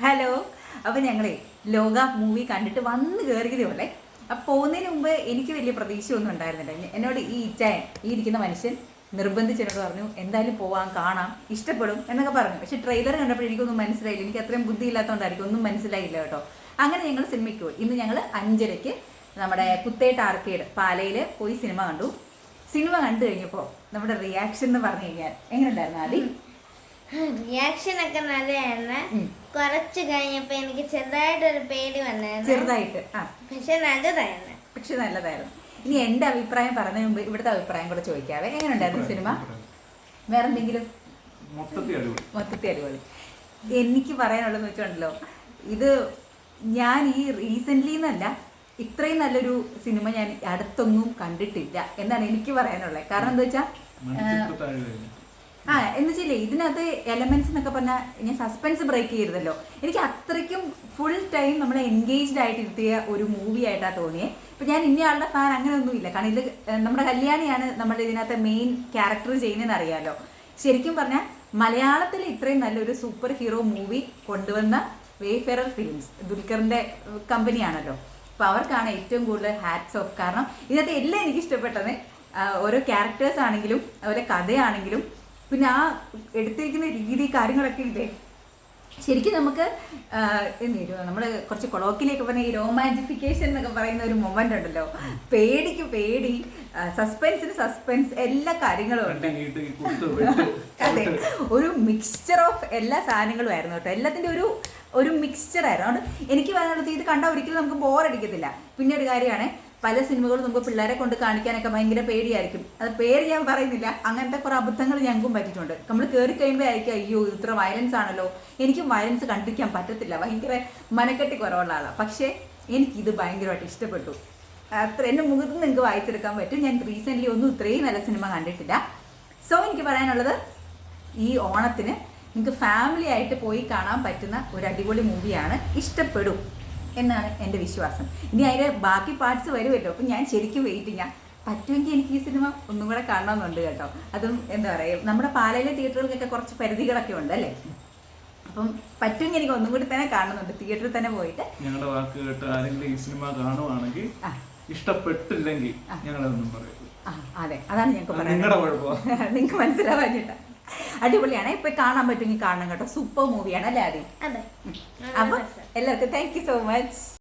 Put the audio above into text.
Hello. അപ്പോൾ ഞങ്ങളെ ലോക മൂവി കണ്ടിട്ട് വന്ന് കയറിയതേ ഉള്ളേ. അപ്പോൾ പോകുന്നതിന് മുമ്പ് എനിക്ക് വലിയ പ്രതീക്ഷയൊന്നും ഉണ്ടായിരുന്നില്ല. എന്നോട് ഈ ഇച്ചായൻ, ഈ ഇരിക്കുന്ന മനുഷ്യൻ നിർബന്ധിച്ചെന്നോട് പറഞ്ഞു എന്തായാലും പോവാം, കാണാം, ഇഷ്ടപ്പെടും എന്നൊക്കെ പറഞ്ഞു. പക്ഷെ ട്രെയിലർ കണ്ടപ്പോൾ എനിക്കൊന്നും മനസ്സിലായില്ല. എനിക്ക് അത്രയും ബുദ്ധി ഇല്ലാത്തതുകൊണ്ടായിരിക്കും ഒന്നും മനസ്സിലായില്ല കേട്ടോ. അങ്ങനെ ഞങ്ങൾ സിനിമയ്ക്ക് പോയി. ഇന്ന് ഞങ്ങൾ 5:30 നമ്മുടെ പുത്തേട്ട് ആർക്കേഡ് പാലയിൽ പോയി സിനിമ കണ്ടു. സിനിമ കണ്ടു കഴിഞ്ഞപ്പോൾ നമ്മുടെ റിയാക്ഷൻ എന്ന് പറഞ്ഞു കഴിഞ്ഞാൽ എങ്ങനെ ഉണ്ടായിരുന്നു? ആദ്യം റിയാക്ഷൻ ഒക്കെ നല്ലതാണ്. കുറച്ച് കഴിഞ്ഞപ്പോ എനിക്ക് ചെറുതായിട്ടൊരു പേടി വന്നായിരുന്നു. ചെറുതായിട്ട് പക്ഷെ നല്ലതായിരുന്നു. ഇനി എന്റെ അഭിപ്രായം പറഞ്ഞതിന് മുമ്പ് ഇവിടുത്തെ അഭിപ്രായം കൂടെ ചോദിക്കാവേ. എങ്ങനെ ഉണ്ടായിരുന്നു സിനിമ? വേറെ എന്തെങ്കിലും? മൊത്തത്തിൽ അടിപൊളി. എനിക്ക് പറയാനുള്ളതെന്ന് വെച്ചിട്ടുണ്ടല്ലോ, ഇത് ഞാൻ ഈ റീസെന്റ് എന്നല്ല, ഇത്രയും നല്ലൊരു സിനിമ ഞാൻ അടുത്തൊന്നും കണ്ടിട്ടില്ല എന്നാണ് എനിക്ക് പറയാനുള്ളത്. കാരണം എന്താ വെച്ചാൽ എന്ന് വെച്ചില്ലേ, ഇതിനകത്ത് എലമെന്റ്സ് എന്നൊക്കെ പറഞ്ഞാൽ ഞാൻ സസ്പെൻസ് ബ്രേക്ക് ചെയ്യരുതല്ലോ. എനിക്ക് അത്രയ്ക്കും ഫുൾ ടൈം നമ്മളെ എൻഗേജ്ഡ് ആയിട്ട് ഇരുത്തിയ ഒരു മൂവി ആയിട്ടാണ് തോന്നിയത്. ഇപ്പം ഞാൻ ഇന്നയാളുടെ ഫാൻ അങ്ങനെയൊന്നുമില്ല. കാരണം ഇത് നമ്മുടെ കല്യാണിയാണ് നമ്മുടെ ഇതിനകത്ത് മെയിൻ ക്യാരക്ടർ ചെയ്യുന്നതെന്ന് അറിയാമല്ലോ. ശരിക്കും പറഞ്ഞാൽ മലയാളത്തിൽ ഇത്രയും നല്ലൊരു സൂപ്പർ ഹീറോ മൂവി കൊണ്ടുവന്ന വേഫെയർ ഫിലിംസ് ദുൽഖറിൻ്റെ കമ്പനിയാണല്ലോ. അപ്പോൾ അവർക്കാണ് ഏറ്റവും കൂടുതൽ ഹാറ്റ്സ് ഓഫ്. കാരണം ഇതിനകത്ത് എല്ലാം എനിക്ക് ഇഷ്ടപ്പെട്ടത്. ഓരോ ക്യാരക്ടേഴ്സ് ആണെങ്കിലും അതുപോലെ കഥയാണെങ്കിലും പിന്നെ ആ എടുത്തിരിക്കുന്ന രീതി കാര്യങ്ങളൊക്കെ ഇല്ലേ, ശരിക്കും നമുക്ക് നമ്മൾ കുറച്ച് കൊളോക്കിലേക്ക് പറഞ്ഞ ഈ റൊമാൻറ്റിഫിക്കേഷൻ എന്നൊക്കെ പറയുന്ന ഒരു മൊമെന്റ് ഉണ്ടല്ലോ. പേടിക്ക് പേടി, സസ്പെൻസിന് സസ്പെൻസ്, എല്ലാ കാര്യങ്ങളും ഉണ്ട്. അതെ, ഒരു മിക്സ്ചർ ഓഫ് എല്ലാ സാധനങ്ങളും ആയിരുന്നു കേട്ടോ. എല്ലാത്തിൻ്റെ ഒരു മിക്സ്ചർ ആയിരുന്നു. അതുകൊണ്ട് എനിക്ക് പറയാനുള്ളത്, ഇത് കണ്ടാൽ ഒരിക്കലും നമുക്ക് ബോറടിക്കത്തില്ല. പിന്നെ ഒരു കാര്യമാണ്, പല സിനിമകളും നമുക്ക് പിള്ളേരെ കൊണ്ട് കാണിക്കാനൊക്കെ ഭയങ്കര പേടിയായിരിക്കും. അത് പേര് ഞാൻ പറയുന്നില്ല, അങ്ങനത്തെ കുറേ അബദ്ധങ്ങൾ ഞങ്ങൾക്കും പറ്റിയിട്ടുണ്ട്. നമ്മൾ കയറി കഴിയുമ്പോഴായിരിക്കും അയ്യോ ഇത്ര വയലൻസ് ആണല്ലോ. എനിക്കും വയലൻസ് കണ്ടിരിക്കാൻ പറ്റത്തില്ല, ഭയങ്കര മനക്കെട്ടി കുറവുള്ള ആളാണ്. പക്ഷേ എനിക്കിത് ഭയങ്കരമായിട്ട് ഇഷ്ടപ്പെട്ടു. അത്ര എൻ്റെ മുഖത്ത് നിന്ന് നിങ്ങൾക്ക് വായിച്ചെടുക്കാൻ പറ്റും. ഞാൻ റീസെൻ്റ്ലി ഒന്നും ഇത്രയും നല്ല സിനിമ കണ്ടിട്ടില്ല. സോ എനിക്ക് പറയാനുള്ളത്, ഈ ഓണത്തിന് നിങ്ങൾക്ക് ഫാമിലി ആയിട്ട് പോയി കാണാൻ പറ്റുന്ന ഒരു അടിപൊളി മൂവിയാണ്. ഇഷ്ടപ്പെടും എന്നാണ് എൻ്റെ വിശ്വാസം. ഇനി അതിൻ്റെ ബാക്കി പാർട്സ് വരുമല്ലോ. അപ്പം ഞാൻ ശരിക്കും വെയിറ്റിങ്ങാണ്. പറ്റുമെങ്കിൽ എനിക്ക് ഈ സിനിമ ഒന്നും കൂടെ കാണണമെന്നുണ്ട് കേട്ടോ. അതും എന്താ പറയുക, നമ്മുടെ പാലയിലെ തിയേറ്ററുകൾക്കൊക്കെ കുറച്ച് പരിധികളൊക്കെ ഉണ്ട് അല്ലേ. അപ്പം പറ്റുമെങ്കിൽ എനിക്ക് ഒന്നും കൂടി തന്നെ കാണുന്നുണ്ട്, തിയേറ്ററിൽ തന്നെ പോയിട്ട്. ഞങ്ങളുടെ വാക്ക് കേട്ട് ആരെങ്കിലും ഈ സിനിമ കാണുവാണെങ്കിൽ ഇഷ്ടപ്പെട്ടില്ലെങ്കിൽ ഞങ്ങളൊന്നും പറയും. അതെ, അതാണ് ഞങ്ങൾക്ക് പറയാം. നിങ്ങൾക്ക് മനസ്സിലാവാഞ്ഞിട്ടാ. അടിപൊളിയാണ്. ഇപ്പൊ കാണാൻ പറ്റുമെങ്കിൽ കാണണം കേട്ടോ. സൂപ്പർ മൂവിയാണ് അല്ലേ ആദ്യം. അതെ. അപ്പൊ എല്ലാവർക്കും താങ്ക് യു സോ മച്ച്.